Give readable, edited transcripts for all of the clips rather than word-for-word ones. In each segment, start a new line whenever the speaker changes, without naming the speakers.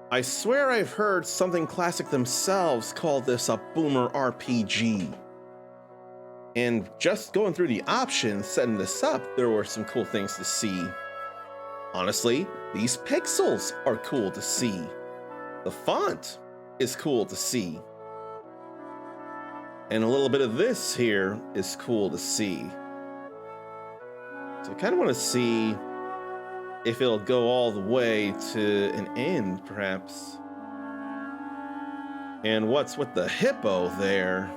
I swear I've heard something classic themselves call this a boomer RPG. And just going through the options, setting this up, there were some cool things to see. Honestly, these pixels are cool to see. The font is cool to see. And a little bit of this here is cool to see. So I kind of want to see if it'll go all the way to an end, perhaps. And what's with the hippo there?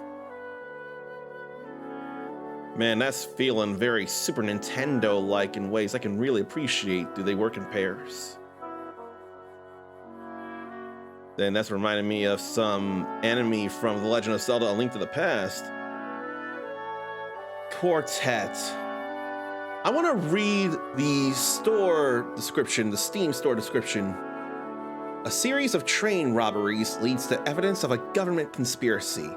Man, that's feeling very Super Nintendo-like in ways I can really appreciate. Do they work in pairs? Then that's reminding me of some enemy from The Legend of Zelda: A Link to the Past. Quartet. I want to read the store description, the Steam store description. A series of train robberies leads to evidence of a government conspiracy.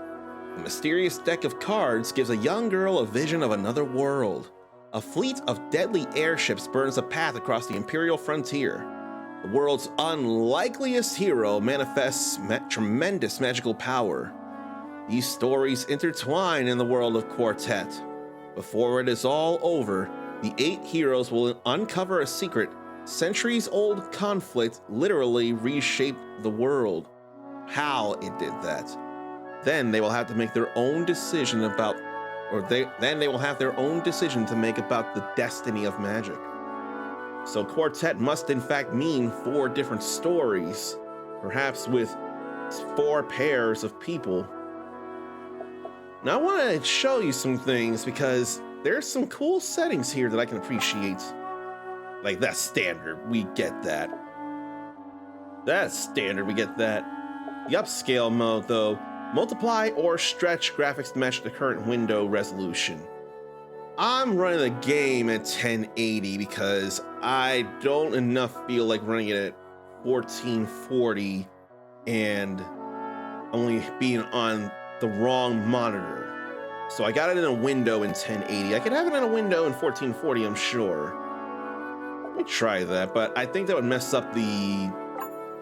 A mysterious deck of cards gives a young girl a vision of another world. A fleet of deadly airships burns a path across the Imperial frontier. The world's unlikeliest hero manifests tremendous magical power. These stories intertwine in the world of Quartet. Before it is all over, the 8 heroes will uncover a secret, centuries-old conflict literally reshaped the world. How it did that. Then they will have to make their own decision about, then they will have their own decision to make about the destiny of magic. So Quartet must in fact mean 4 different stories, perhaps with 4 pairs of people. Now I want to show you some things because there's some cool settings here that I can appreciate. Like, that's standard, we get that. That's standard, we get that. The upscale mode though, multiply or stretch graphics to match the current window resolution. I'm running the game at 1080 because I don't enough feel like running it at 1440 and only being on the wrong monitor. So I got it in a window in 1080. I could have it in a window in 1440, I'm sure. Let me try that, but I think that would mess up the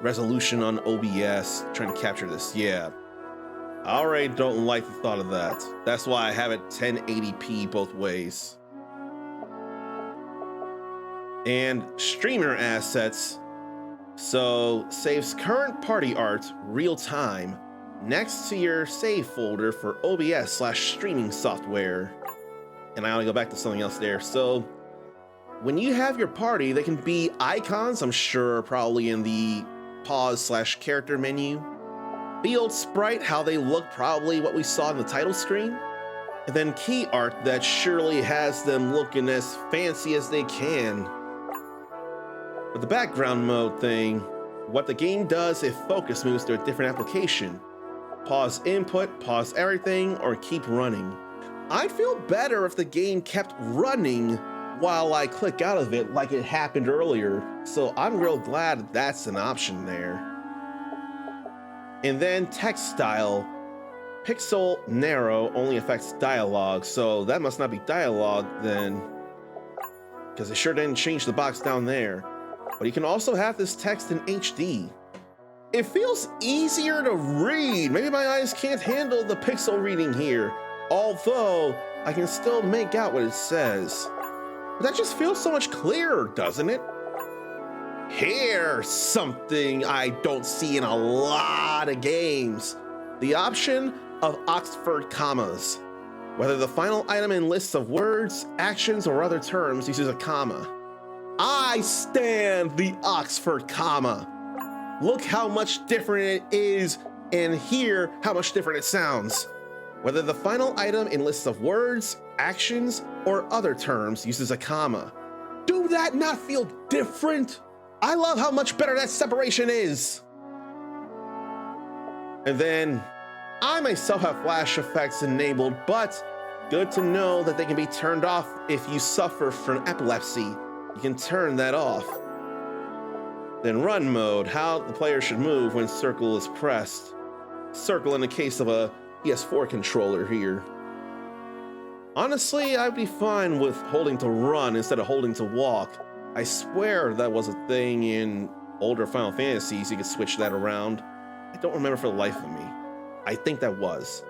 resolution on OBS trying to capture this. Yeah. I already don't like the thought of that. That's why I have it 1080p both ways. And streamer assets. So saves current party art real time next to your save folder for OBS/streaming software. And I want to go back to something else there. So when you have your party, they can be icons, I'm sure, probably in the pause/character menu. Field sprite, how they look, probably what we saw in the title screen. And then key art that surely has them looking as fancy as they can. With the background mode thing, what the game does if focus moves to a different application. Pause input, pause everything, or keep running. I'd feel better if the game kept running while I click out of it like it happened earlier. So I'm real glad that's an option there. And then text style. Pixel narrow only affects dialogue, so that must not be dialogue then, because it sure didn't change the box down there. But you can also have this text in HD. It feels easier to read. Maybe my eyes can't handle the pixel reading here, although I can still make out what it says. But that just feels so much clearer, doesn't it? Here's something I don't see in a lot of games. The option of Oxford commas. Whether the final item in lists of words, actions, or other terms uses a comma. I stand the Oxford comma. Look how much different it is, and hear how much different it sounds. Whether the final item in lists of words, actions, or other terms uses a comma. Do that not feel different? I love how much better that separation is. And then, I myself have flash effects enabled, but good to know that they can be turned off if you suffer from epilepsy. You can turn that off. Then run mode, how the player should move when circle is pressed. Circle in the case of a PS4 controller here. Honestly, I'd be fine with holding to run instead of holding to walk. I swear that was a thing in older Final Fantasies, you could switch that around. I don't remember for the life of me. I think that was.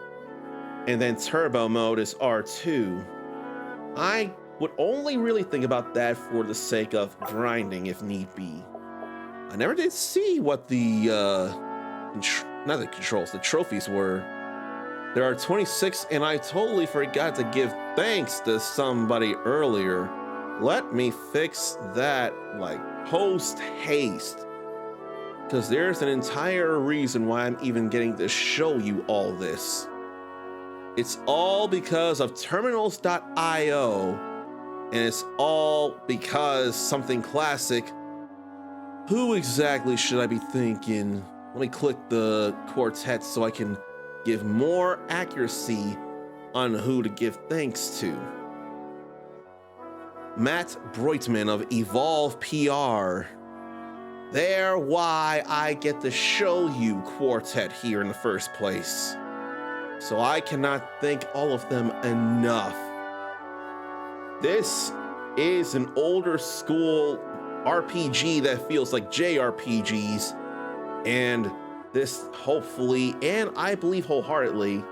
And then turbo mode is R2. I would only really think about that for the sake of grinding if need be. I never did see what the not the controls, the trophies were. There are 26, and I totally forgot to give thanks to somebody earlier. Let me fix that like post haste, because there's an entire reason why I'm even getting to show you all this. It's all because of terminals.io, and it's all because something classic. Who exactly should I be thinking? Let me click the Quartet so I can give more accuracy on who to give thanks to. Matt Breutman of Evolve PR. They're why I get to show you Quartet here in the first place. So I cannot thank all of them enough. This is an older school RPG that feels like JRPGs, and this hopefully, and I believe wholeheartedly,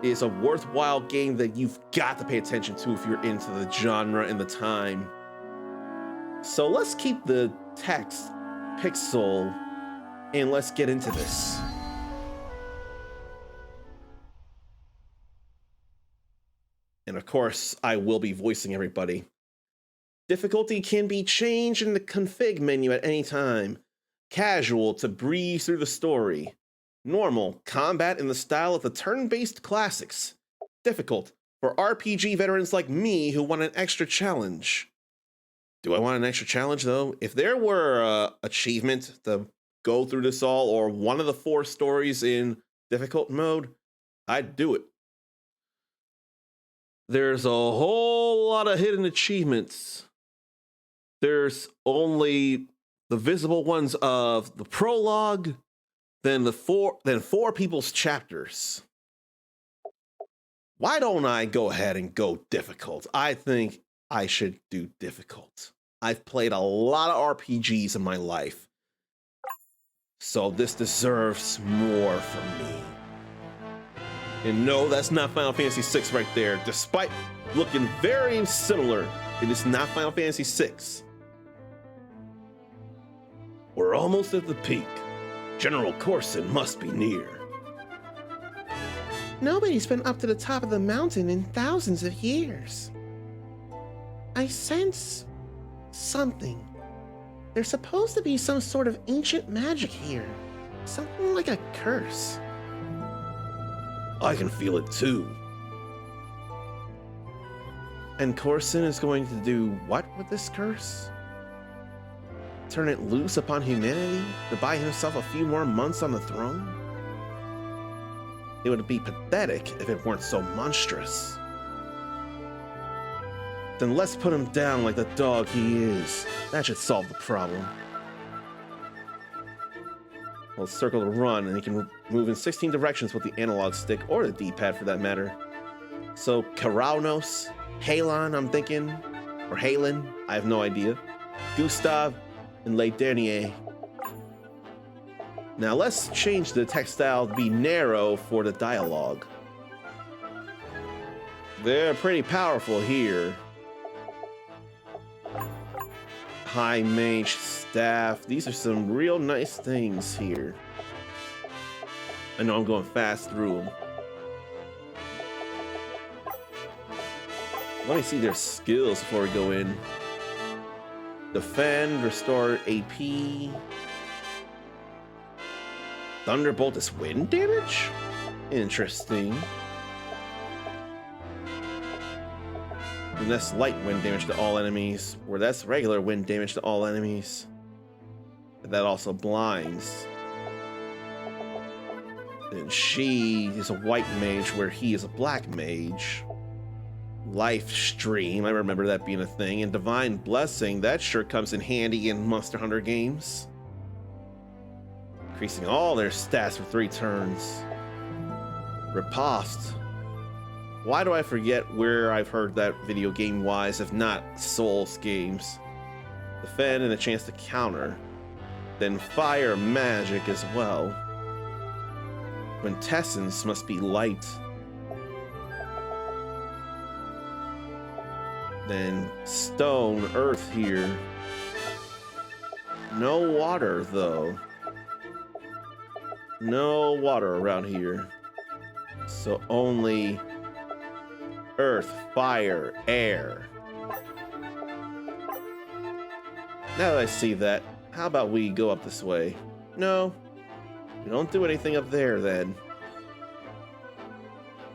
is a worthwhile game that you've got to pay attention to if you're into the genre and the time. So let's keep the text pixel and let's get into this. And of course, I will be voicing everybody. Difficulty can be changed in the config menu at any time. Casual to breeze through the story. Normal, combat in the style of the turn-based classics. Difficult, for RPG veterans like me who want an extra challenge. Do I want an extra challenge though? If there were an achievement to go through this all, or one of the 4 stories in difficult mode, I'd do it. There's a whole lot of hidden achievements. There's only the visible ones of the prologue, then four people's chapters. Why don't I go ahead and go difficult? I think I should do difficult. I've played a lot of RPGs in my life, so this deserves more from me. And no, that's not Final Fantasy VI right there. Despite looking very similar, it is not Final Fantasy VI. We're almost at the peak. General Corson must be near.
Nobody's been up to the top of the mountain in thousands of years. I sense something. There's supposed to be some sort of ancient magic here. Something like a curse.
I can feel it too.
And Corson is going to do what with this curse? Turn it loose upon humanity to buy himself a few more months on the throne? It would be pathetic if it weren't so monstrous. Then let's put him down like the dog he is. That should solve the problem. Well, circle to run, and he can move in 16 directions with the analog stick, or the D-pad for that matter. So, Karaunos, Halon, I'm thinking, or Halen, I have no idea. Gustav, and Le Dernier. Now let's change the text style to be narrow for the dialogue. They're pretty powerful here. High mage staff. These are some real nice things here. I know I'm going fast through them. Let me see their skills before we go in. Defend, restore AP. Thunderbolt is wind damage? Interesting. And that's light wind damage to all enemies, where that's regular wind damage to all enemies. But that also blinds. Then she is a white mage, where he is a black mage. Life Stream, I remember that being a thing. And Divine Blessing, that sure comes in handy in Monster Hunter games. Increasing all their stats for 3 turns. Riposte. Why do I forget where I've heard that video game-wise, if not Souls games? Defend and a chance to counter.
Then fire magic as well. Quintessence must be light. Then stone, earth here. No water though. No water around here. So only earth, fire, air. Now that I see that, how about we go up this way? No, we don't do anything up there then.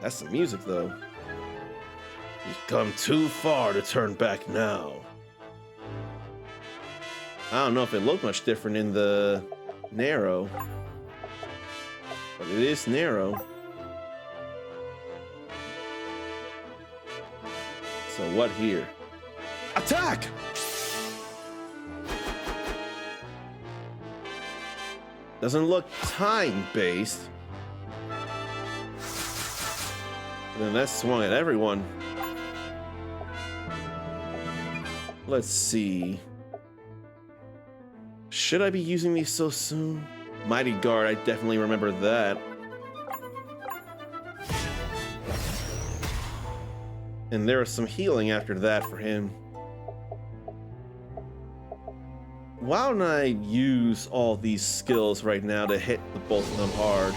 That's some music though. You've come too far to turn back now. I don't know if it looked much different in the narrow, but it is narrow. So what here? Attack! Doesn't look time-based. Then that swung at everyone. Let's see. Should I be using these so soon? Mighty Guard, I definitely remember that. And there was some healing after that for him. Why don't I use all these skills right now to hit the both of them hard?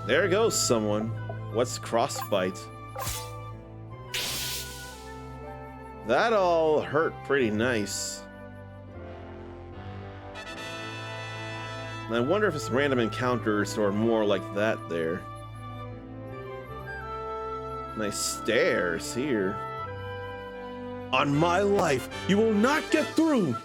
There goes someone. What's crossfight? That all hurt pretty nice. And I wonder if it's random encounters or more like that there. Nice stairs here. On my life, you will not get through!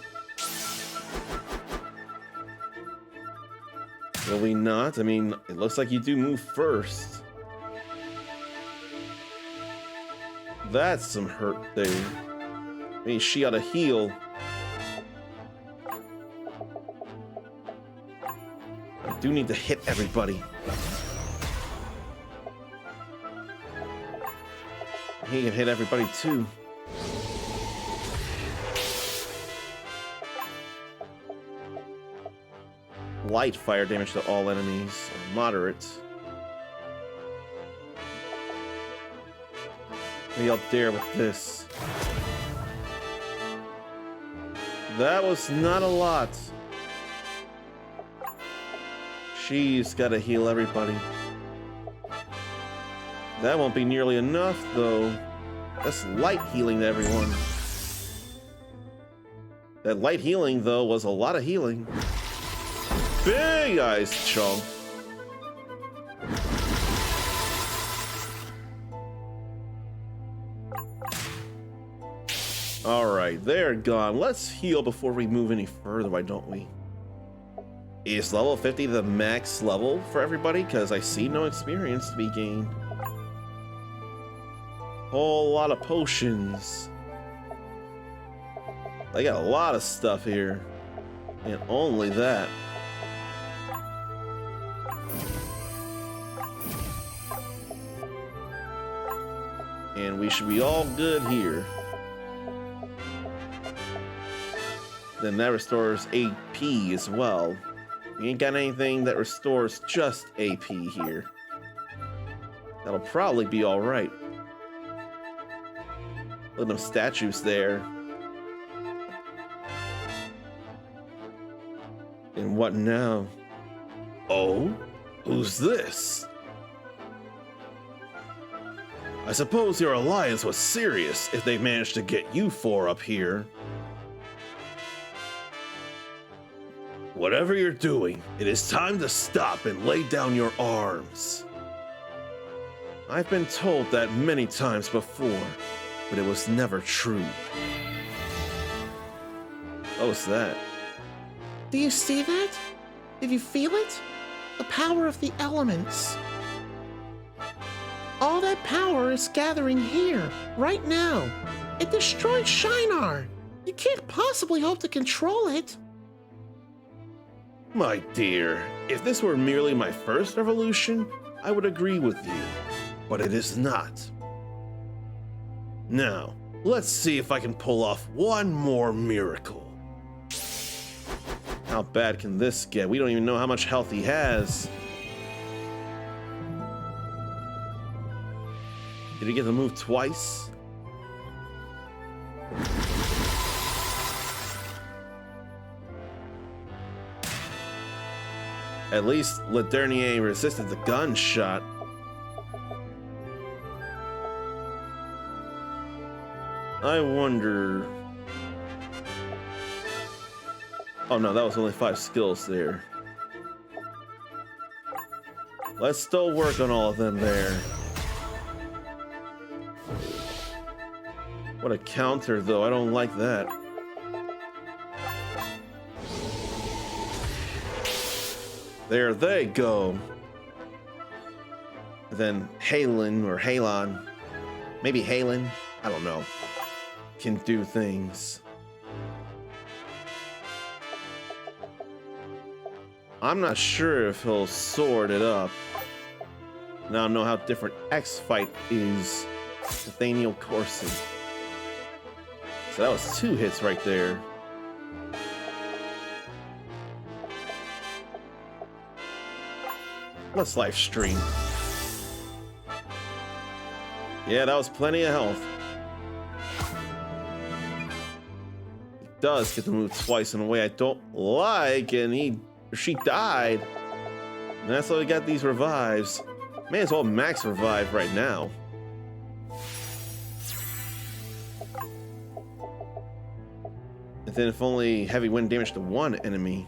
Will we not? I mean, it looks like you do move first. That's some hurt there. I mean, she ought to heal. I do need to hit everybody. He can hit everybody too. Light fire damage to all enemies, or moderate. Maybe I'll dare with this. That was not a lot. She's gotta heal everybody. That won't be nearly enough, though. That's light healing to everyone. That light healing, though, was a lot of healing. Big ice chunk. Alright, they're gone. Let's heal before we move any further, why don't we? Is level 50 the max level for everybody? Because I see no experience to be gained. Whole lot of potions. They got a lot of stuff here. And only that. And we should be all good here. Then that restores AP as well. We ain't got anything that restores just AP here. That'll probably be alright. Look at them statues there. And what now? Oh? Who's this? I suppose your alliance was serious if they managed to get you four up here. Whatever you're doing, it is time to stop and lay down your arms. I've been told that many times before, but it was never true. What was that?
Do you see that? Did you feel it? The power of the elements. All that power is gathering here, right now. It destroyed Shinar. You can't possibly hope to control it.
My dear, if this were merely my first revolution, I would agree with you, but it is not. Now, let's see if I can pull off one more miracle.
How bad can this get? We don't even know how much health he has. Did he get to move twice? At least Ladernier resisted the gunshot. I wonder... Oh no, that was only 5 skills there. Let's still work on all of them there. What a counter though, I don't like that. There they go. And then Halen or Halon, maybe Halen, I don't know, can do things. I'm not sure if he'll sword it up. Now I know how different X fight is. Nathaniel Corson. So that was 2 hits right there. Let's live stream. Yeah, that was plenty of health. He does get to move twice in a way I don't like, and she died. And that's why we got these revives. May as well max revive right now. And then if only heavy wind damage to 1 enemy.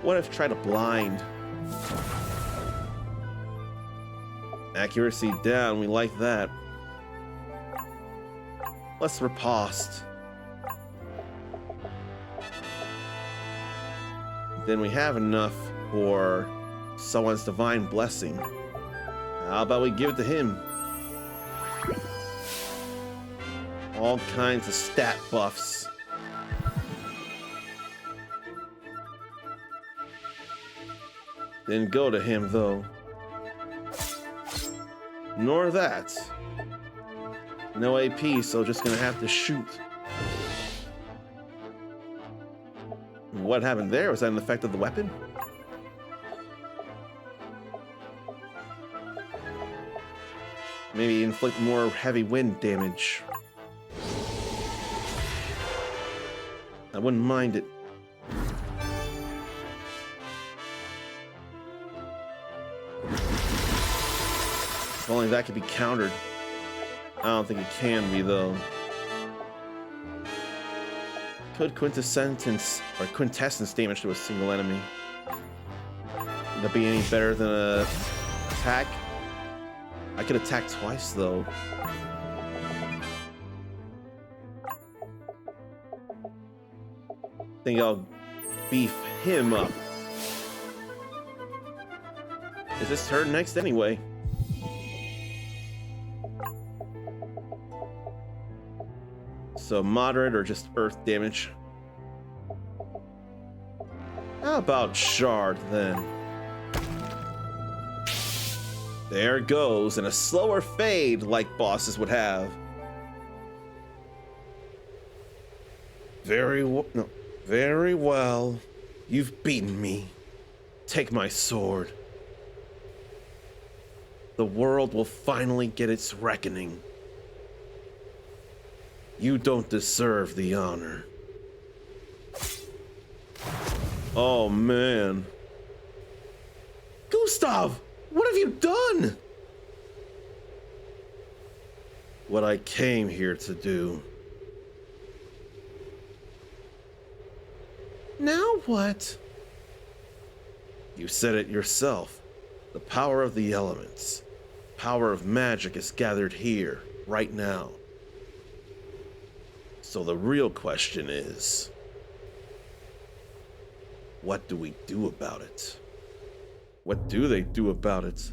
What if try to blind? Accuracy down, we like that. Let's riposte. Then we have enough for someone's divine blessing. How about we give it to him? All kinds of stat buffs. Didn't go to him though. Nor that. No AP, so just gonna have to shoot. What happened there? Was that an effect of the weapon? Maybe inflict more heavy wind damage. I wouldn't mind it. If only that could be countered. I don't think it can be though. Could quintessence damage to a single enemy? Would that be any better than a attack? I could attack twice though. Think I'll beef him up. Is this turn next anyway? So moderate or just earth damage? How about shard then? There goes, and a slower fade like bosses would have. Very well. You've beaten me. Take my sword. The world will finally get its reckoning. You don't deserve the honor. Oh man. Gustav! What have you done? What I came here to do.
Now what?
You said it yourself. The power of the elements. Power of magic is gathered here, right now. So the real question is, what do we do about it? What do they do about it?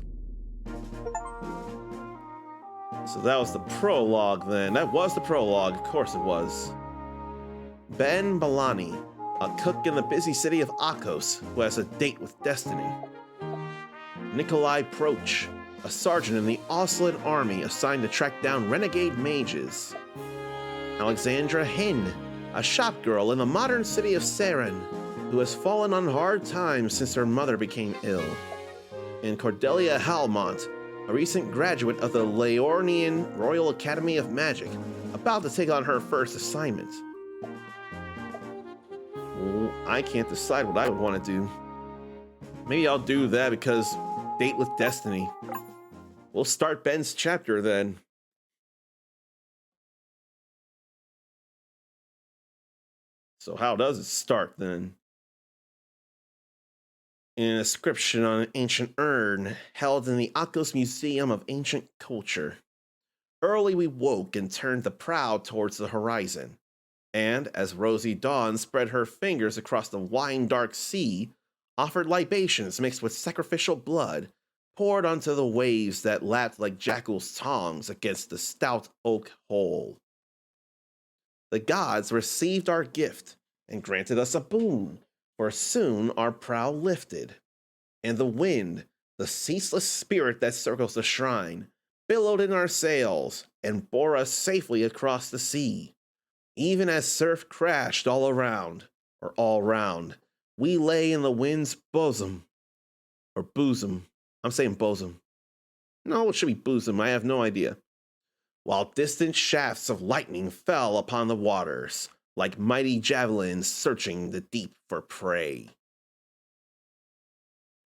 So that was the prologue then. That was the prologue, of course it was. Ben Balani, a cook in the busy city of Akos, who has a date with destiny. Nikolai Proch, a sergeant in the Oslin army assigned to track down renegade mages. Alexandra Hin, a shopgirl in the modern city of Saren, who has fallen on hard times since her mother became ill. And Cordelia Halmont, a recent graduate of the Leornian Royal Academy of Magic, about to take on her first assignment. Well, I can't decide what I would want to do. Maybe I'll do that because Date with Destiny. We'll start Ben's chapter then. So how does it start then? An inscription on an ancient urn held in the Akos Museum of Ancient Culture. Early we woke and turned the prow towards the horizon, and as rosy dawn spread her fingers across the wine-dark sea, offered libations mixed with sacrificial blood, poured onto the waves that lapped like jackals' tongues against the stout oak hull. The gods received our gift and granted us a boon, for soon our prow lifted, and the wind, the ceaseless spirit that circles the shrine, billowed in our sails and bore us safely across the sea. Even as surf crashed all around, or all round, we lay in the wind's bosom, or bosom. I'm saying bosom. No, it should be bosom. I have no idea. While distant shafts of lightning fell upon the waters, like mighty javelins searching the deep for prey.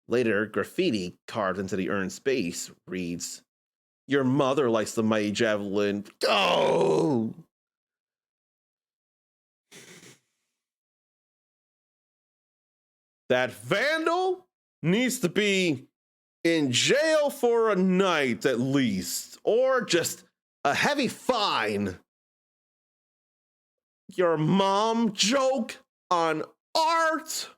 Later, graffiti carved into the urn's base reads, "Your mother likes the mighty javelin. Go!" That vandal needs to be in jail for a night at least, or just a heavy fine. Your mom joke on art?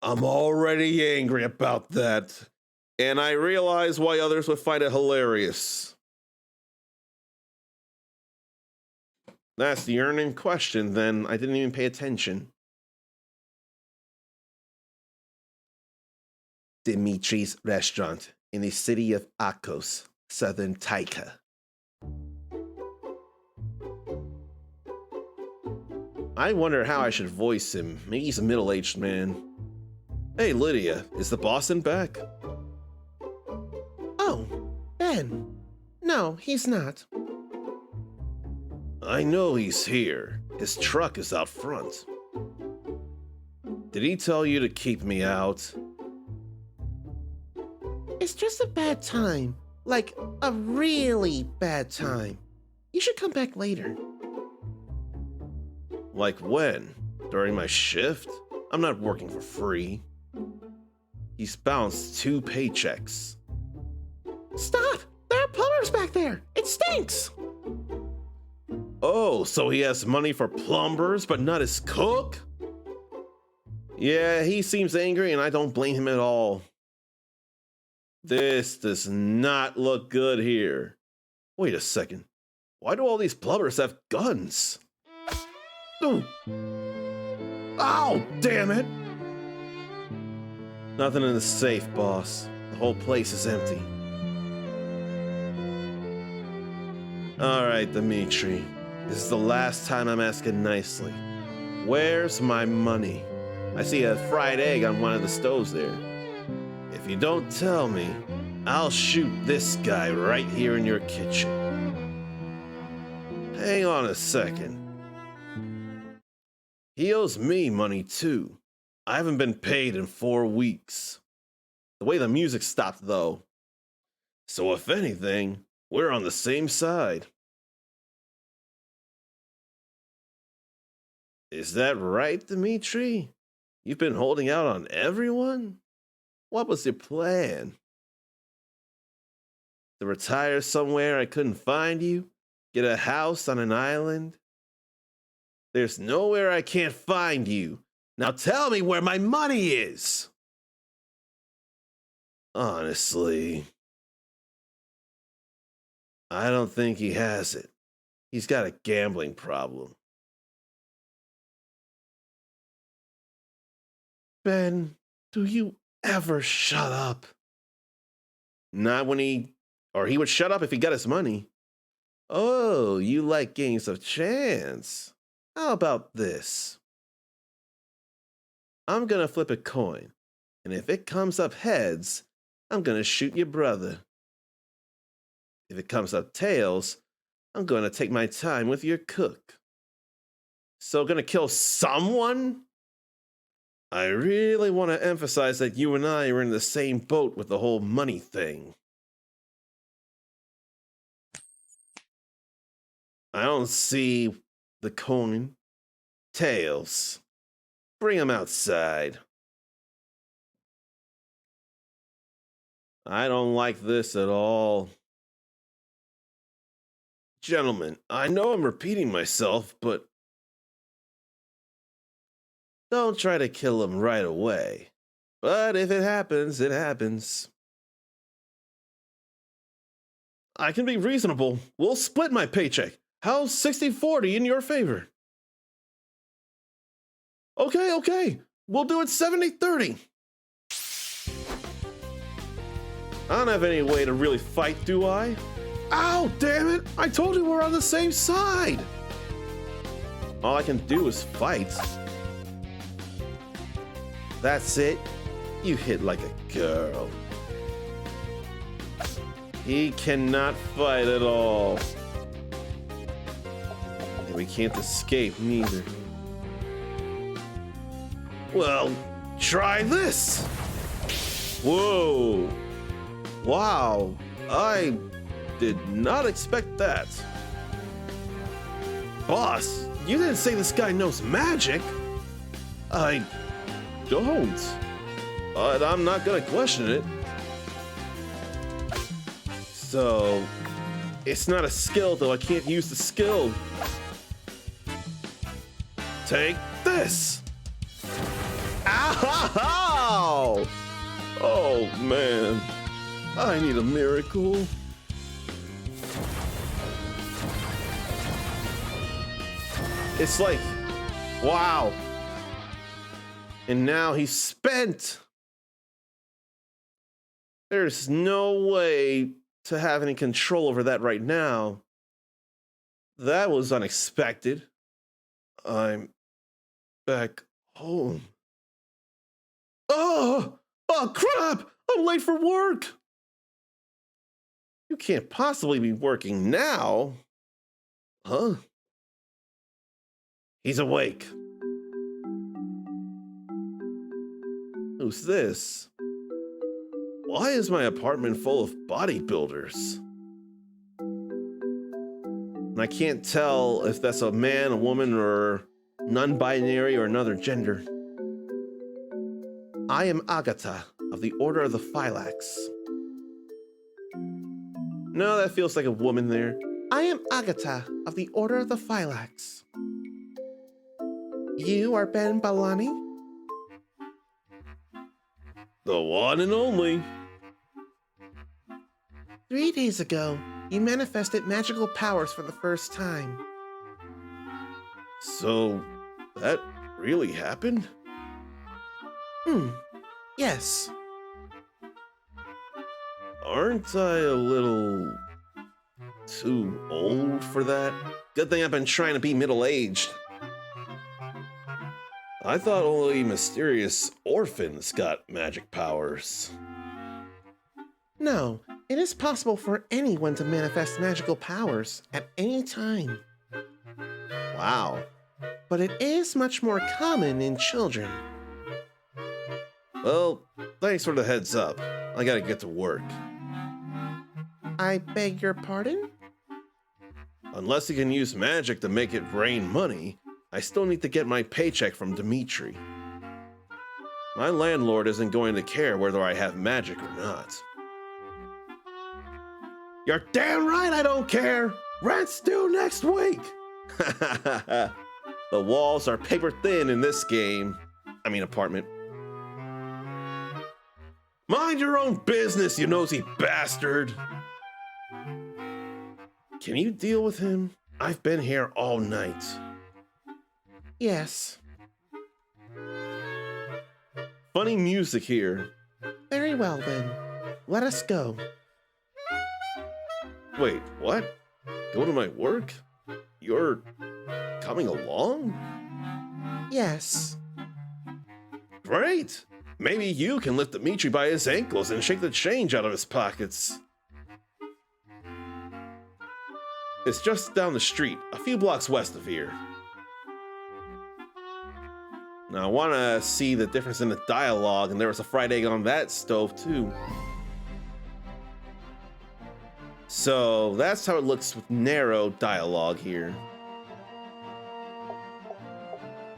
I'm already angry about that, and I realize why others would find it hilarious. That's the urn in question, then. I didn't even pay attention. Dimitri's restaurant in the city of Akos, southern Taika. I wonder how I should voice him. Maybe he's a middle-aged man. Hey, Lydia, is the Boston back?
Oh, Ben. No, he's not.
I know he's here. His truck is out front. Did he tell you to keep me out?
It's just a bad time. Like, a really bad time. You should come back later.
Like when? During my shift? I'm not working for free. He's bounced 2 paychecks.
Stop! There are plumbers back there! It stinks!
Oh, so he has money for plumbers, but not his cook? Yeah, he seems angry and I don't blame him at all. This does not look good here. Wait a second. Why do all these plumbers have guns? Ooh. Ow, damn it! Nothing in the safe, boss. The whole place is empty. All right, Dimitri. This is the last time I'm asking nicely. Where's my money? I see a fried egg on one of the stoves there. If you don't tell me, I'll shoot this guy right here in your kitchen. Hang on a second. He owes me money too. I haven't been paid in 4 weeks. The way the music stopped though. So if anything, we're on the same side. Is that right, Dimitri? You've been holding out on everyone? What was your plan? To retire somewhere I couldn't find you? Get a house on an island? There's nowhere I can't find you. Now tell me where my money is. Honestly, I don't think he has it. He's got a gambling problem. Ben, do you ever shut up? Not when he would shut up if he got his money. Oh, you like games of chance. How about this? I'm gonna flip a coin, and if it comes up heads, I'm gonna shoot your brother. If it comes up tails, I'm gonna take my time with your cook. So gonna kill someone? I really want to emphasize that you and I are in the same boat with the whole money thing. I don't see the coin. Tails. Bring him outside. I don't like this at all. Gentlemen, I know I'm repeating myself, but don't try to kill him right away. But if it happens, it happens. I can be reasonable. We'll split my paycheck. How's 60-40 in your favor? Okay. We'll do it 70-30. I don't have any way to really fight, do I? Ow, damn it! I told you we're on the same side! All I can do is fight. That's it. You hit like a girl. He cannot fight at all. And we can't escape neither. Well, try this! Whoa! Wow, I did not expect that. Boss, you didn't say this guy knows magic. I don't. But I'm not gonna question it. So, it's not a skill, though I can't use the skill. Take this! Ow! Oh, man. I need a miracle. It's like, wow. And now he's spent. There's no way to have any control over that right now. That was unexpected. I'm back home. Oh crap! I'm late for work. You can't possibly be working now. Huh? He's awake. Who's this? Why is my apartment full of bodybuilders? And I can't tell if that's a man, a woman, or non-binary or another gender. I am Agatha of the Order of the Phylax. No, that feels like a woman there. I am Agatha of the Order of the Phylax. You are Ben Balani? The one and only. 3 days ago, you manifested magical powers for the first time. So, that really happened? Yes. Aren't I a little too old for that? Good thing I've been trying to be middle-aged. I thought only mysterious orphans got magic powers. No, it is possible for anyone to manifest magical powers at any time. Wow. But it is much more common in children. Well, thanks for the heads up. I gotta get to work. I beg your pardon? Unless you can use magic to make it rain money, I still need to get my paycheck from Dimitri. My landlord isn't going to care whether I have magic or not. You're damn right I don't care! Rent's due next week! The walls are paper thin in this game. I mean apartment. Mind your own business, you nosy bastard! Can you deal with him? I've been here all night. Yes. Funny music here. Very well then. Let us go. Wait, what?
go to my work? You're coming along?
Yes.
Great! Maybe you can lift Dimitri by his ankles and shake the change out of his pockets. It's just down the street, a few blocks west of here. Now I want to see the difference in the dialogue, and there was a fried egg on that stove too. So that's how it looks with narrow dialogue here.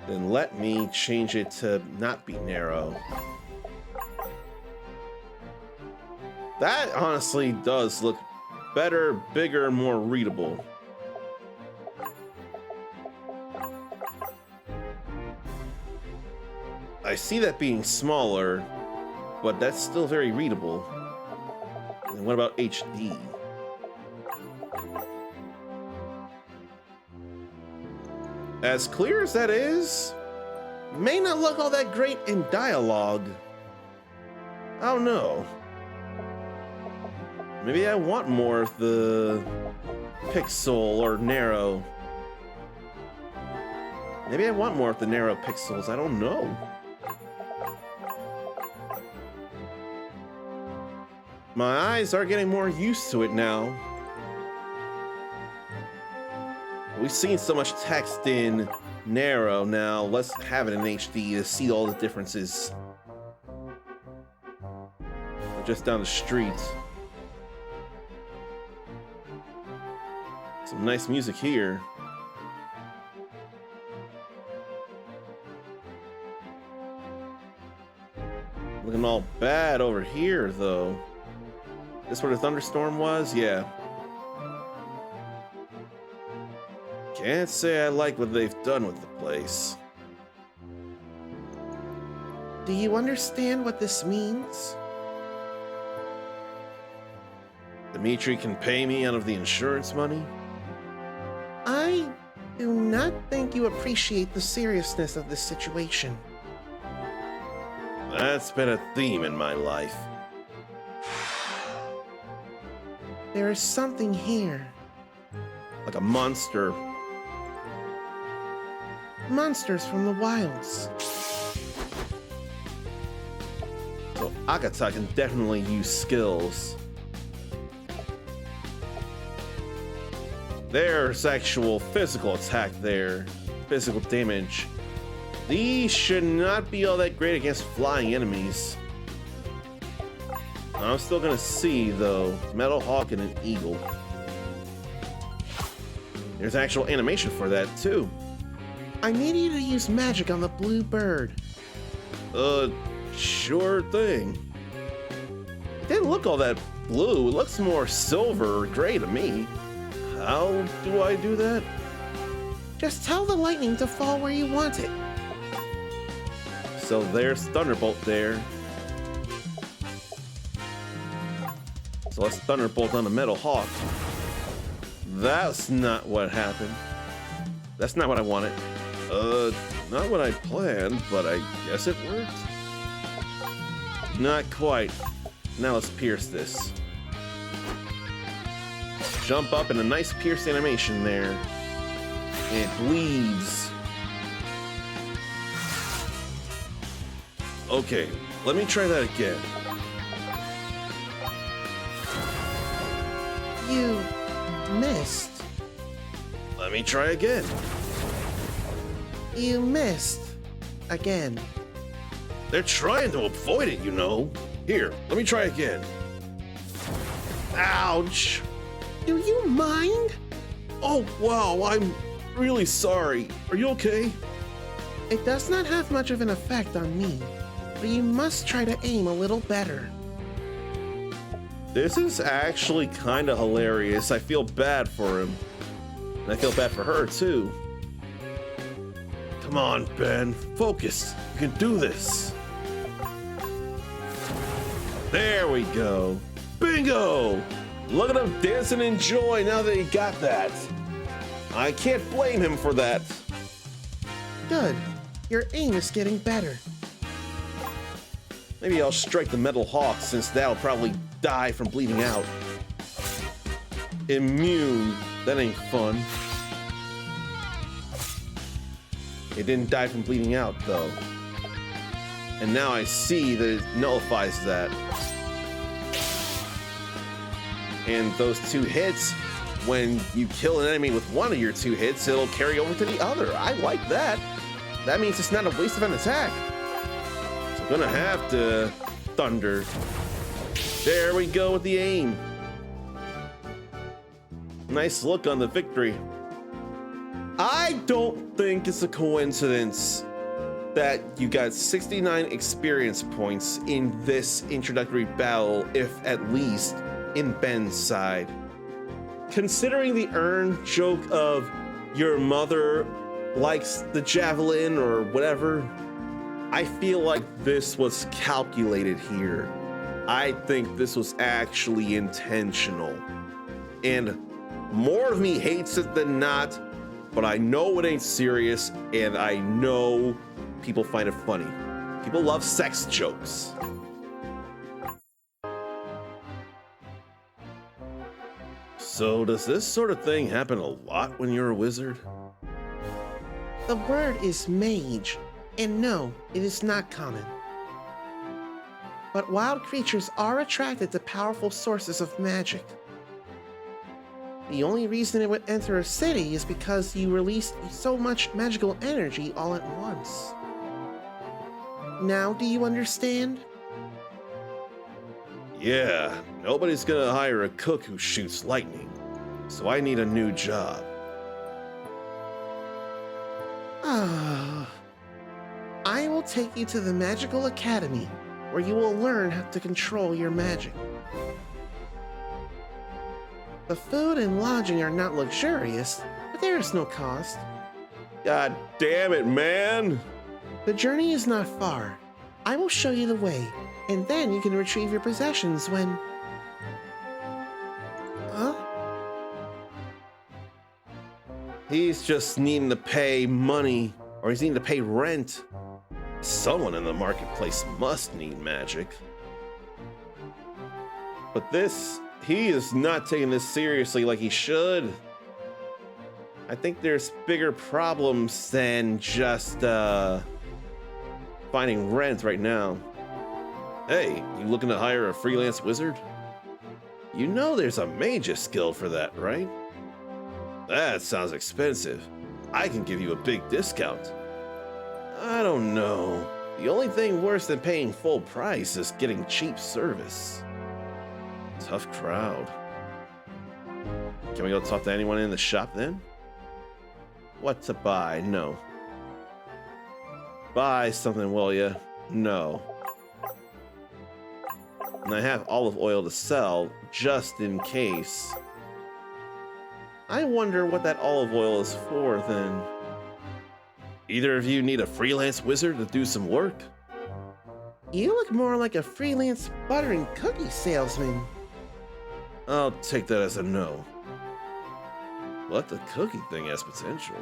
Then let me change it to not be narrow. That honestly does look better, bigger, more readable. I see that being smaller, but that's still very readable. And what about HD? As clear as that is, may not look all that great in dialogue. I don't know. Maybe I want more of the pixel or narrow. Maybe I want more of the narrow pixels. I don't know. My eyes are getting more used to it now. We've seen so much text in narrow now. Let's have it in HD to see all the differences. Just down the street. Some nice music here. Looking all bad over here, though. This where the thunderstorm was? Yeah. Can't say I like what they've done with the place.
Do you understand what this means?
Dimitri can pay me out of the insurance money?
I do not think you appreciate the seriousness of this situation.
That's been a theme in my life.
There is something here.
Like a monster.
Monsters from the wilds.
So Akata can definitely use skills. There's actual physical attack there. Physical damage. These should not be all that great against flying enemies. I'm still gonna see, though, Metal Hawk and an Eagle. There's actual animation for that, too.
I need you to use magic on the blue bird.
Sure thing. It didn't look all that blue. It looks more silver or gray to me. How do I do that?
Just tell the lightning to fall where you want it.
So there's Thunderbolt there. So let's Thunderbolt on the Metal Hawk. That's not what happened. That's not what I wanted. Not what I planned, but I guess it worked. Not quite. Now let's pierce this. Jump up in a nice pierce animation there. And it bleeds. Okay, let me try that again.
You missed.
Let me try again.
You missed. Again.
They're trying to avoid it, you know. Here, let me try again. Ouch!
Do you mind?
Oh, wow, I'm really sorry. Are you okay?
It does not have much of an effect on me, but you must try to aim a little better.
This is actually kind of hilarious. I feel bad for him. And I feel bad for her, too. Come on, Ben. Focus. You can do this. There we go. Bingo! Look at him dancing in joy now that he got that. I can't blame him for that.
Good. Your aim is getting better.
Maybe I'll strike the Metal Hawk since that'll probably die from bleeding out. Immune. That ain't fun. It didn't die from bleeding out, though. And now I see that it nullifies that. And those 2 hits, when you kill an enemy with one of your 2 hits, it'll carry over to the other. I like that. That means it's not a waste of an attack. So I'm gonna have to thunder. There we go with the aim. Nice look on the victory. I don't think it's a coincidence that you got 69 experience points in this introductory battle, if at least in Ben's side. Considering the earn joke of your mother likes the javelin or whatever, I feel like this was calculated here. I think this was actually intentional. And more of me hates it than not, but I know it ain't serious, and I know people find it funny. People love sex jokes. So does this sort of thing happen a lot when you're a wizard?
The word is mage, and no, it is not common. But wild creatures are attracted to powerful sources of magic. The only reason it would enter a city is because you released so much magical energy all at once. Now do you understand?
Yeah, nobody's gonna hire a cook who shoots lightning, so I need a new job.
Ah, I will take you to the Magical Academy, where you will learn how to control your magic. The food and lodging are not luxurious, but there is no cost.
God damn it, man!
The journey is not far. I will show you the way, and then you can retrieve your possessions when... Huh?
He's just needing to pay money, or he's needing to pay rent. Someone in the marketplace must need magic. But he is not taking this seriously like he should. I think there's bigger problems than just finding rent right now. Hey, you looking to hire a freelance wizard? You know there's a magus guild for that, right? That sounds expensive. I can give you a big discount. I don't know. The only thing worse than paying full price is getting cheap service. Tough crowd. Can we go talk to anyone in the shop then? What to buy? No. Buy something, will ya? No. And I have olive oil to sell, just in case. I wonder what that olive oil is for, then. Either of you need a freelance wizard to do some work?
You look more like a freelance butter and cookie salesman.
I'll take that as a no. But the cookie thing has potential.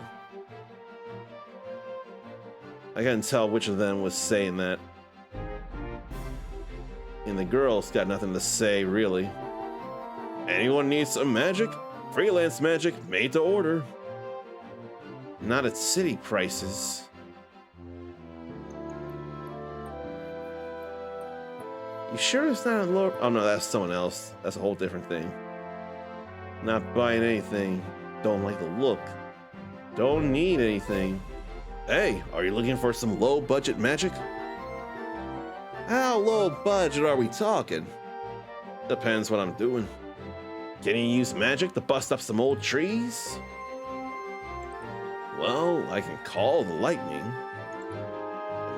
I couldn't tell which of them was saying that. And the girl's got nothing to say, really. Anyone needs some magic? Freelance magic made to order. Not at city prices. You sure it's not a lower... Oh no, that's someone else. That's a whole different thing. Not buying anything. Don't like the look. Don't need anything. Hey, are you looking for some low budget magic? How low budget are we talking? Depends what I'm doing. Can you use magic to bust up some old trees? Well, I can call the lightning.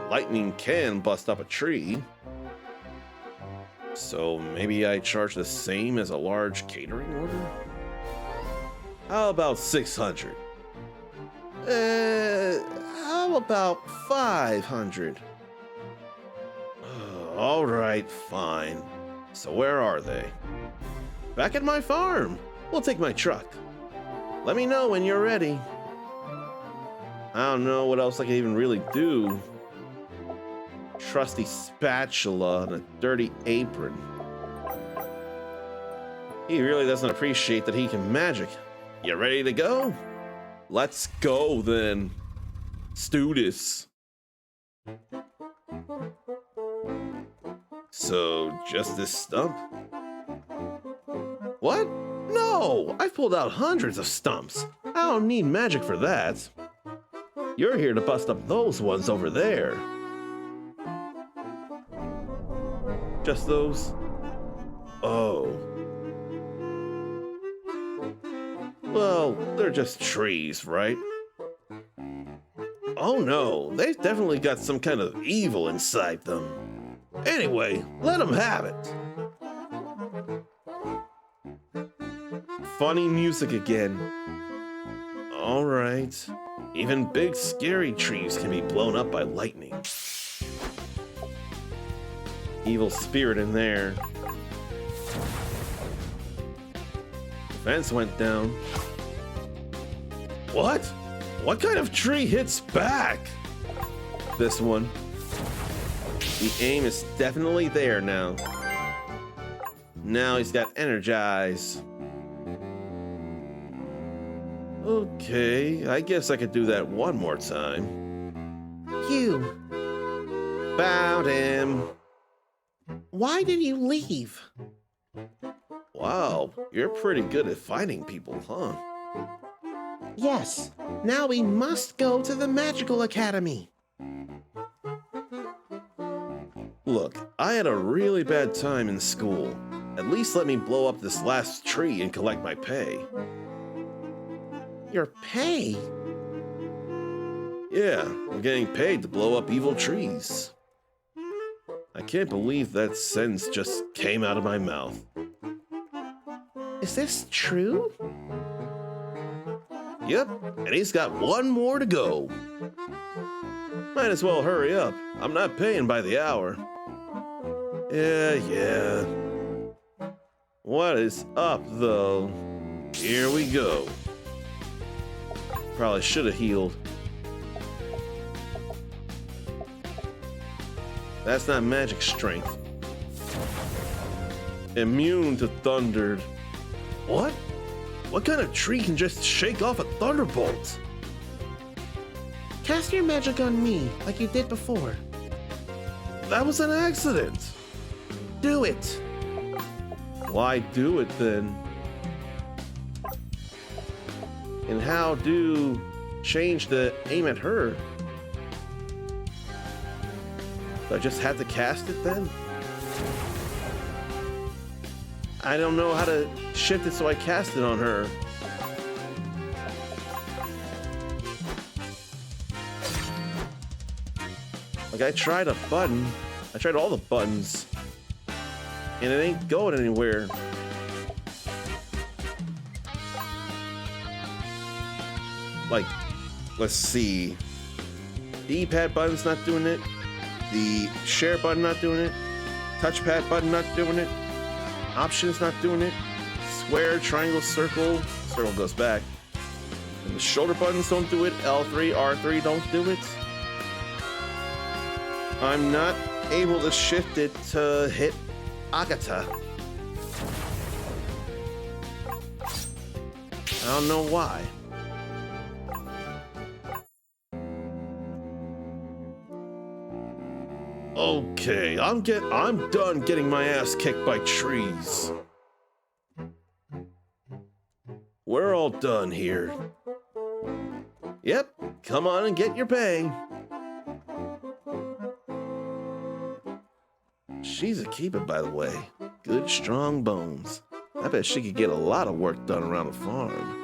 Lightning can bust up a tree. So maybe I charge the same as a large catering order? How about 600? How about 500? All right, fine. So where are they? Back at my farm. We'll take my truck. Let me know when you're ready. I don't know what else I can even really do. Trusty spatula and a dirty apron. He really doesn't appreciate that he can magic. You ready to go?
Let's go then. Let's do this.
So, just this stump? What? No! I've pulled out hundreds of stumps. I don't need magic for that. You're here to bust up those ones over there. Just those? Oh. Well, they're just trees, right? Oh no, they've definitely got some kind of evil inside them. Anyway, let them have it.
Funny music again.
All right. Even big, scary trees can be blown up by lightning.
Evil spirit in there. Fence went down.
What? What kind of tree hits back?
This one. The aim is definitely there now. Now he's got energize.
Okay, I guess I could do that one more time.
You,
Found him.
why did you leave?
Wow, you're pretty good at finding people, huh?
Yes, now we must go to the Magical Academy.
Look, I had a really bad time in school. At least let me blow up this last tree and collect my pay.
Your pay?
Yeah, I'm getting paid to blow up evil trees. I can't believe that sentence just came out of my mouth.
Is this true?
Yep, and he's got one more to go. Might as well hurry up. I'm not paying by the hour. Yeah. What is up, though? Here we go. Probably should have healed. That's not magic strength. Immune to thunder. What? What kind of tree can just shake off a thunderbolt?
Cast your magic on me, like you did before.
That was an accident.
Do it!
Why do it then?
And how do change the aim at her? Do I just have to cast it then? I don't know how to shift it, so I cast it on her. Like, I tried a button. I tried all the buttons. And it ain't going anywhere. Like, let's see. D-pad button's not doing it. The share button not doing it. Touchpad button not doing it. Options not doing it. Square, triangle, circle. Circle goes back. And the shoulder buttons don't do it. L3, R3 don't do it. I'm not able to shift it to hit Agata. I don't know why. Okay, I'm done getting my ass kicked by trees. We're all done here. Yep, come on and get your pay. She's a keeper, by the way. Good, strong bones. I bet she could get a lot of work done around the farm.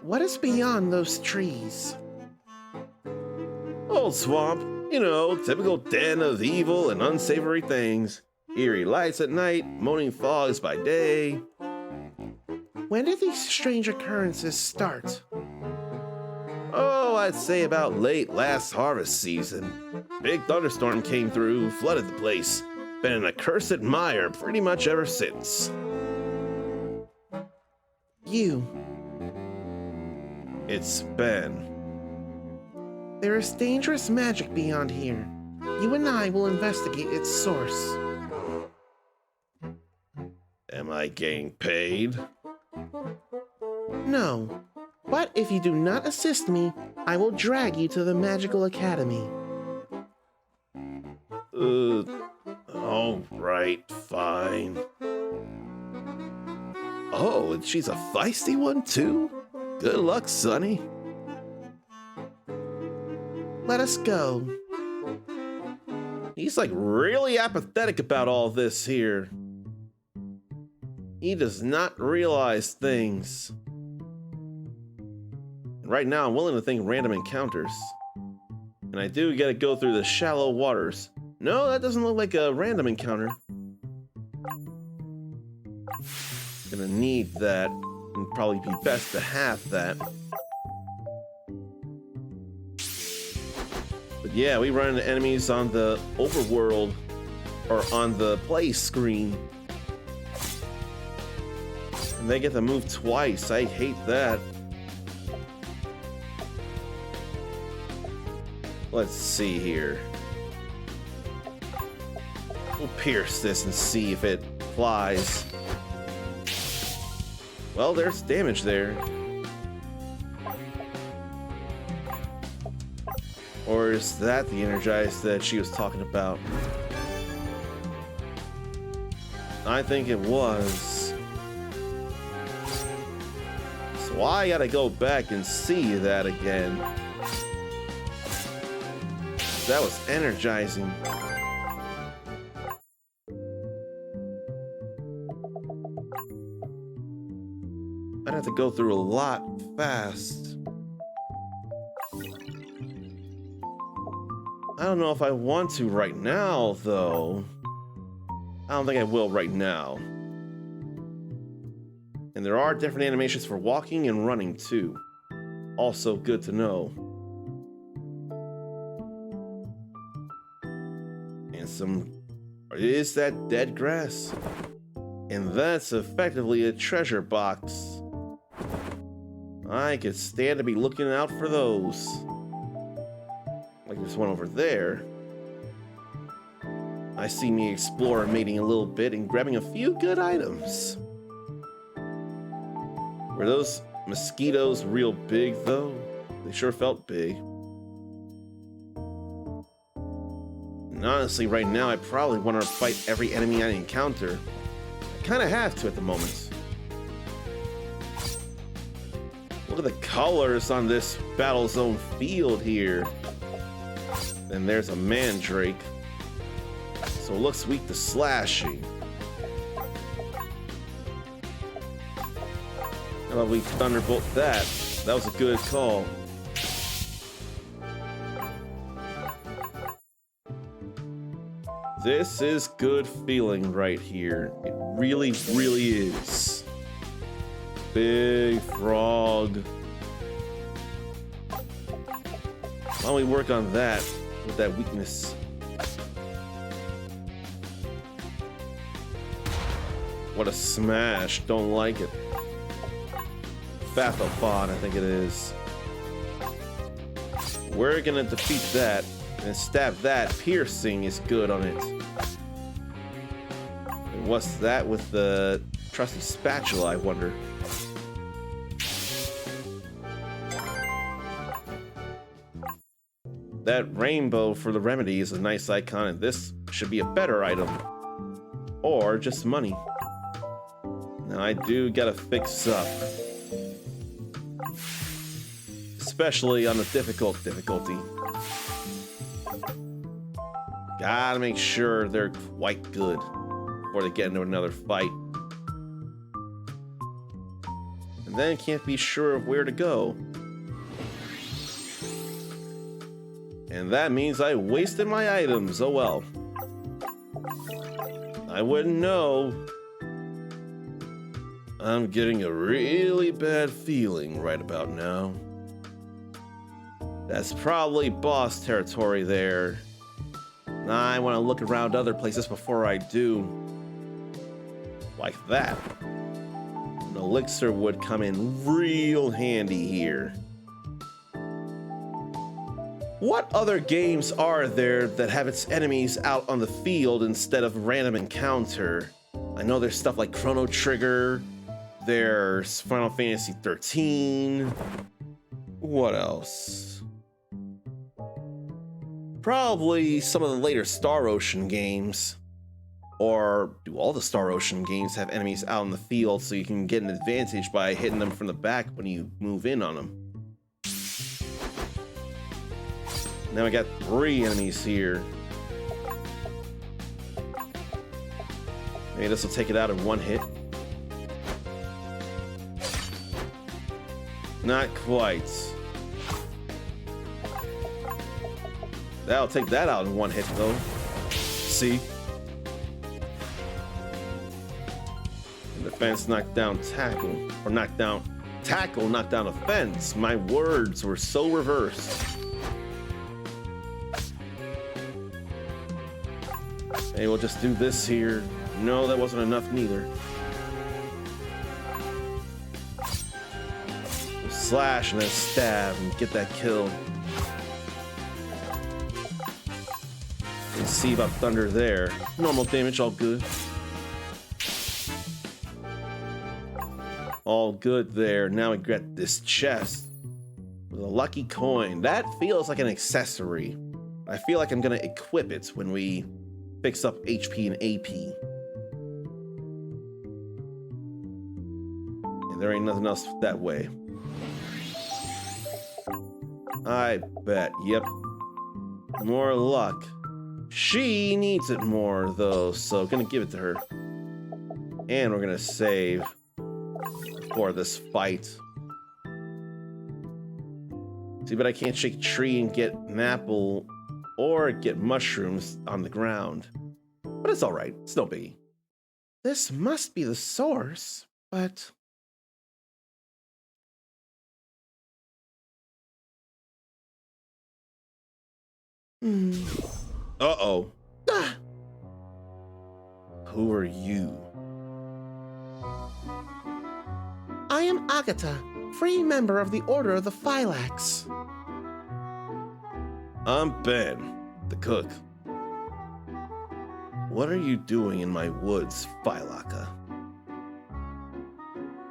What is beyond those trees?
Old swamp, you know, typical den of evil and unsavory things. Eerie lights at night, moaning fogs by day.
When did these strange occurrences start?
Oh, I'd say about late last harvest season. Big thunderstorm came through, flooded the place. Been an accursed mire pretty much ever since.
You.
It's Ben.
There is dangerous magic beyond here. You and I will investigate its source.
Am I getting paid?
No. But if you do not assist me, I will drag you to the Magical Academy.
All right, fine. Oh, and she's a feisty one too? Good luck, Sonny.
Let us go.
He's like really apathetic about all this here. He does not realize things. Right now, I'm willing to think random encounters. And I do gotta go through the shallow waters. No, that doesn't look like a random encounter. Gonna need that. It'd probably be best to have that. But yeah, we run into enemies on the overworld or on the play screen. And they get to move twice. I hate that. Let's see here. We'll pierce this and see if it flies. Well, there's damage there. Or is that the energize that she was talking about? I think it was. So I gotta go back and see that again. That was energizing. I'd have to go through a lot fast. I don't know if I want to right now, though. I don't think I will right now. And there are different animations for walking and running, too. Also good to know. And some... Is that dead grass? And that's effectively a treasure box. I could stand to be looking out for those. Like this one over there. I see me exploring, mating a little bit and grabbing a few good items. Were those mosquitoes real big though? They sure felt big. And honestly, right now I probably want to fight every enemy I encounter. I kind of have to at the moment. Look at the colors on this battle zone field here. And there's a mandrake. So it looks weak to slashing. How about we thunderbolt that? That was a good call. This is good feeling right here. It really, really is. Big frog. Why don't we work on that with that weakness? What a smash. Don't like it. Bathophon, I think it is. We're gonna defeat that and stab that. Piercing is good on it. And what's that with the trusty spatula, I wonder? That rainbow for the remedy is a nice icon, and this should be a better item. Or just money. Now I do gotta fix up. Especially on the difficulty. Gotta make sure they're quite good before they get into another fight. And then can't be sure of where to go. And that means I wasted my items. Oh well. I wouldn't know. I'm getting a really bad feeling right about now. That's probably boss territory there. I want to look around other places before I do. Like that. An elixir would come in real handy here. What other games are there that have its enemies out on the field instead of random encounter? I know there's stuff like Chrono Trigger, There's Final Fantasy 13. What else? Probably some of the later Star Ocean games. Or do all the Star Ocean games have enemies out in the field so you can get an advantage by hitting them from the back when you move in on them? Now we got 3 enemies here. Maybe this will take it out in one hit. Not quite. That'll take that out in one hit though. See? Defense, knocked down, tackle. Or knocked down, tackle, knocked down offense. My words were so reversed. Hey, we'll just do this here. No, that wasn't enough neither. We'll slash and then stab and get that kill. Let's see about thunder there. Normal damage, all good. All good there. Now we get this chest with a lucky coin. That feels like an accessory. I feel like I'm gonna equip it when we fix up HP and AP. And there ain't nothing else that way. I bet. Yep. More luck. She needs it more though, so gonna give it to her. And we're gonna save for this fight. See, but I can't shake a tree and get an apple or get mushrooms on the ground. But it's all right. It's no biggie.
This must be the source, but...
Uh-oh.
Ah!
Who are you?
I am Agatha, free member of the Order of the Phylax.
I'm Ben, the cook. What are you doing in my woods, Phylaka?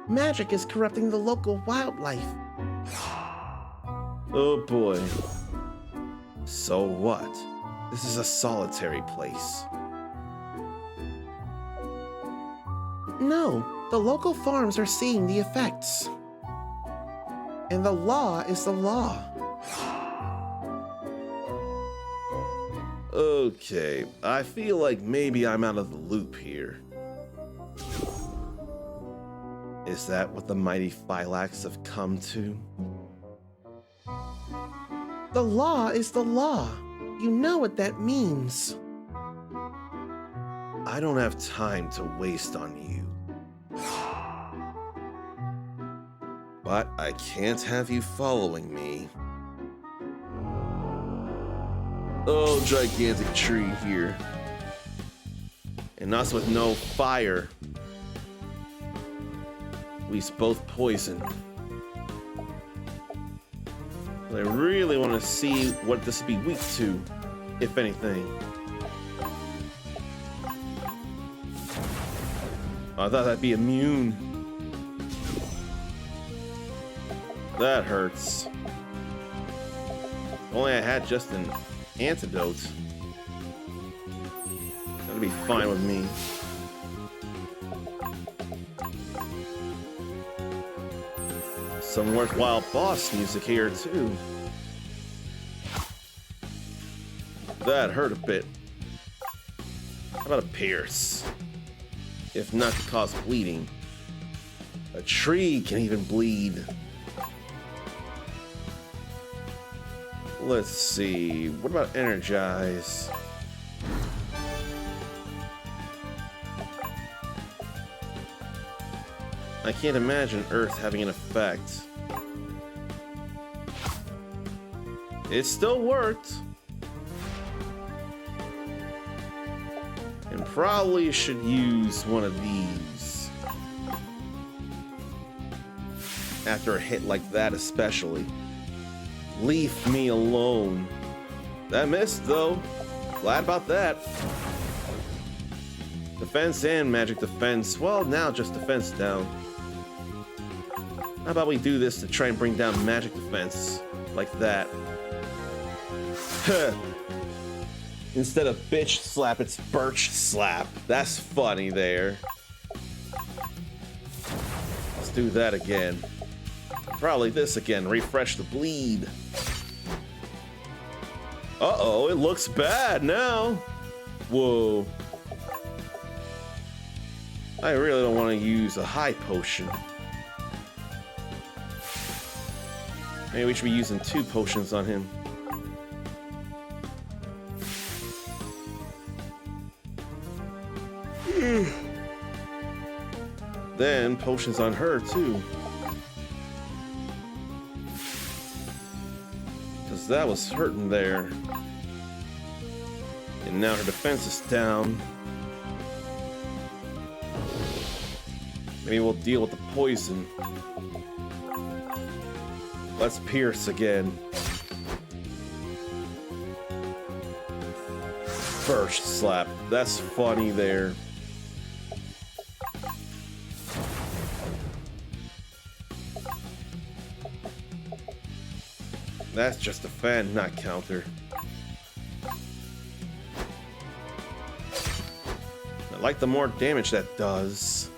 Magic is corrupting the local wildlife.
Oh boy. So what? This is a solitary place.
No, the local farms are seeing the effects. And the law is the law.
Okay, I feel like maybe I'm out of the loop here. Is that what the mighty Phylax have come to?
The law is the law. You know what that means.
I don't have time to waste on you. But I can't have you following me. Oh, gigantic tree here. And us with no fire. We both poison. But I really want to see what this would be weak to, if anything. Oh, I thought that'd be immune. That hurts. If only I had just an antidote. That'd be fine with me. Some worthwhile boss music here too. That hurt a bit. How about a pierce? If not to cause bleeding. A tree can even bleed. Let's see. What about energize? I can't imagine Earth having an effect. It still worked. And probably should use one of these. After a hit like that especially. Leave me alone. That missed though. Glad about that. Defense and magic defense. Well, now just defense down. How about we do this to try and bring down magic defense? Like that. Instead of bitch slap, it's birch slap. That's funny there. Let's do that again. Probably this again. Refresh the bleed. Uh-oh, it looks bad now. Whoa. I really don't want to use a high potion. Maybe we should be using 2 potions on him. Then potions on her too. Because that was hurting there. And now her defense is down. Maybe we'll deal with the poison. Let's pierce again. First slap. That's funny there. That's just a fan, not counter. I like the more damage that does.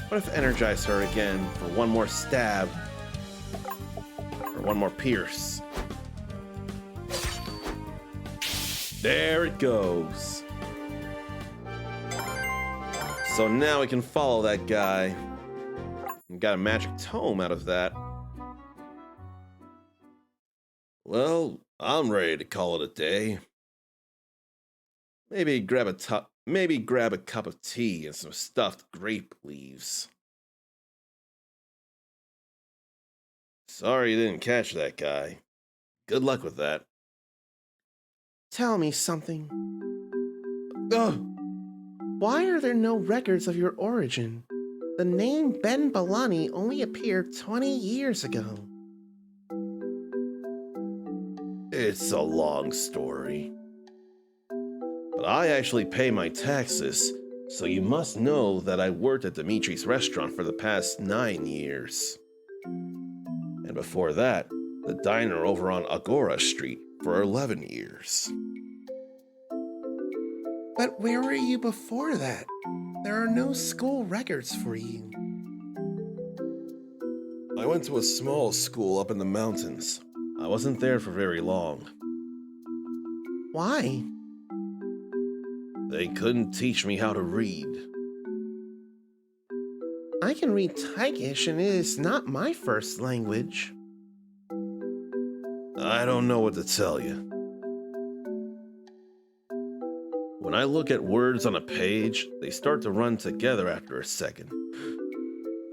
What if I energize her again for one more stab? Or one more pierce? There it goes. So now we can follow that guy. We got a magic tome out of that. Well, I'm ready to call it a day. Maybe grab a cup of tea and some stuffed grape leaves. Sorry you didn't catch that guy. Good luck with that.
Tell me something.
Ugh!
Why are there no records of your origin? The name Ben Balani only appeared 20 years ago.
It's a long story. But I actually pay my taxes, so you must know that I worked at Dimitri's restaurant for the past 9 years. And before that, the diner over on Agora Street for 11 years.
But where were you before that? There are no school records for you.
I went to a small school up in the mountains. I wasn't there for very long.
Why?
They couldn't teach me how to read.
I can read Tykish and it is not my first language.
I don't know what to tell you. When I look at words on a page, they start to run together after a second.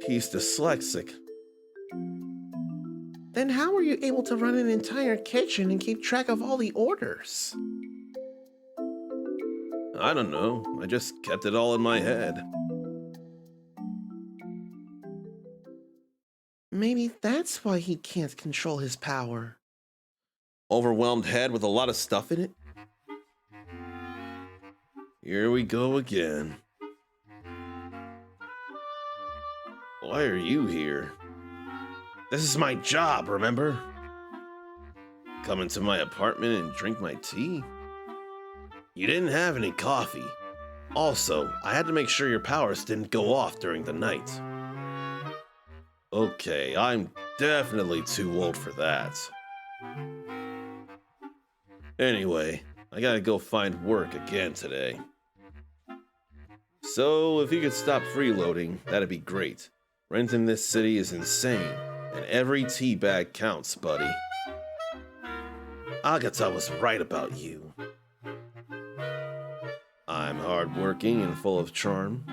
He's dyslexic.
Then how were you able to run an entire kitchen and keep track of all the orders?
I don't know. I just kept it all in my head.
Maybe that's why he can't control his power.
Overwhelmed head with a lot of stuff in it? Here we go again. Why are you here? This is my job, remember? Come into my apartment and drink my tea? You didn't have any coffee. Also, I had to make sure your powers didn't go off during the night. Okay, I'm definitely too old for that. Anyway, I gotta go find work again today. So, if you could stop freeloading, that'd be great. Rent in this city is insane, and every tea bag counts, buddy. Agatha was right about you. I'm hardworking and full of charm.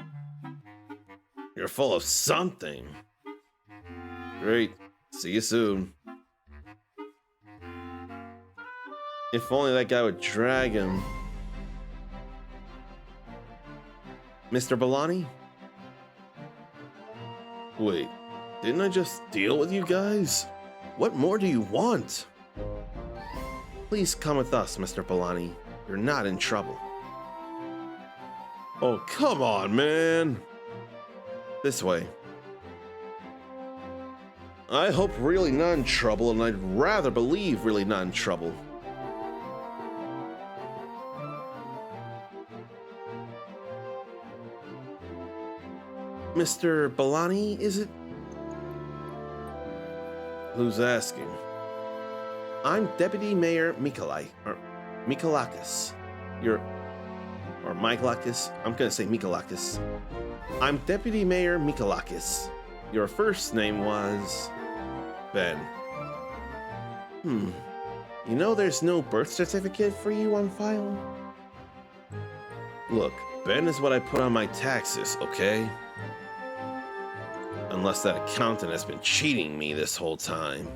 You're full of something. Great. See you soon. If only that guy would drag him. Mr. Balani? Wait, didn't I just deal with you guys? What more do you want? Please come with us, Mr. Balani. You're not in trouble. Oh, come on, man. This way. I hope really not in trouble, and I'd rather believe really not in trouble.
Mr. Balani, is it?
Who's asking?
I'm Deputy Mayor Mikolakis. Or Mikolakis. I'm gonna say Mikolakis. I'm Deputy Mayor Mikolakis. Your first name was...
Ben.
You know there's no birth certificate for you on file?
Look, Ben is what I put on my taxes, okay? Unless that accountant has been cheating me this whole time.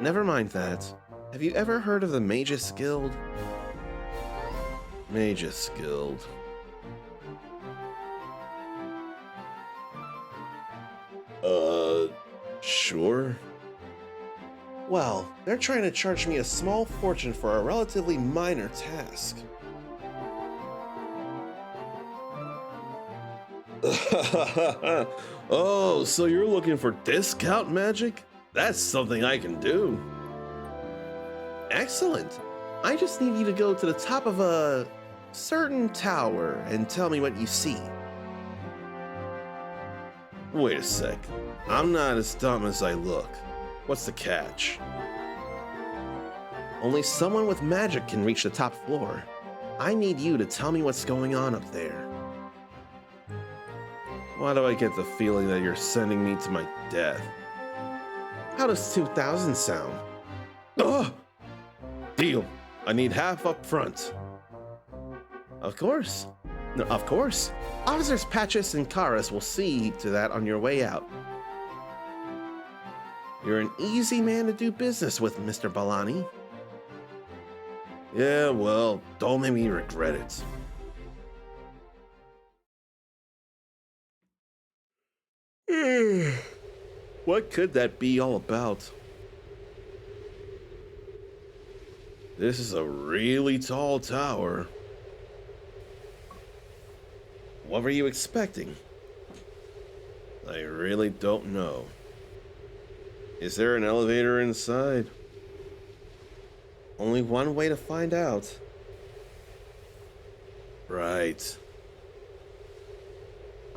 Never mind that. Have you ever heard of the Magus Guild?
Magus Guild. Sure.
Well, they're trying to charge me a small fortune for a relatively minor task.
Oh, so you're looking for discount magic? That's something I can do.
Excellent. I just need you to go to the top of a certain tower and tell me what you see.
Wait a sec. I'm not as dumb as I look. What's the catch?
Only someone with magic can reach the top floor. I need you to tell me what's going on up there.
Why do I get the feeling that you're sending me to my death?
How does 2,000 sound?
Ugh! Deal. I need half up front.
Of course. No, of course. Officers Patches and Karas will see to that on your way out. You're an easy man to do business with, Mr. Balani.
Yeah, well, don't make me regret it. What could that be all about? This is a really tall tower. What were you expecting? I really don't know. Is there an elevator inside?
Only one way to find out.
Right.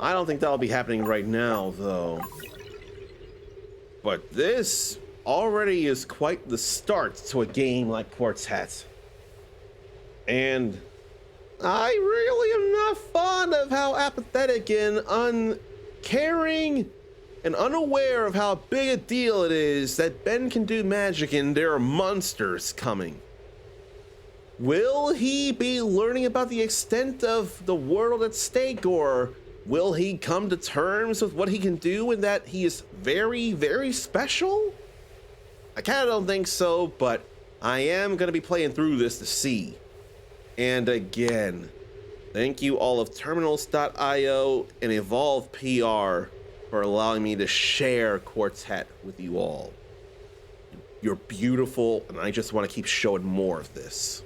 I don't think that'll be happening right now, though.
But this already is quite the start to a game like Quartet. And
I really am not fond of how apathetic and uncaring and unaware of how big a deal it is that Ben can do magic and there are monsters coming. Will he be learning about the extent of the world at stake, or will he come to terms with what he can do and that he is very, very special? I kind of don't think so, but I am going to be playing through this to see. And again, thank you all of Terminals.io and Evolve PR for allowing me to share Quartet with you all. You're beautiful, and I just want to keep showing more of this.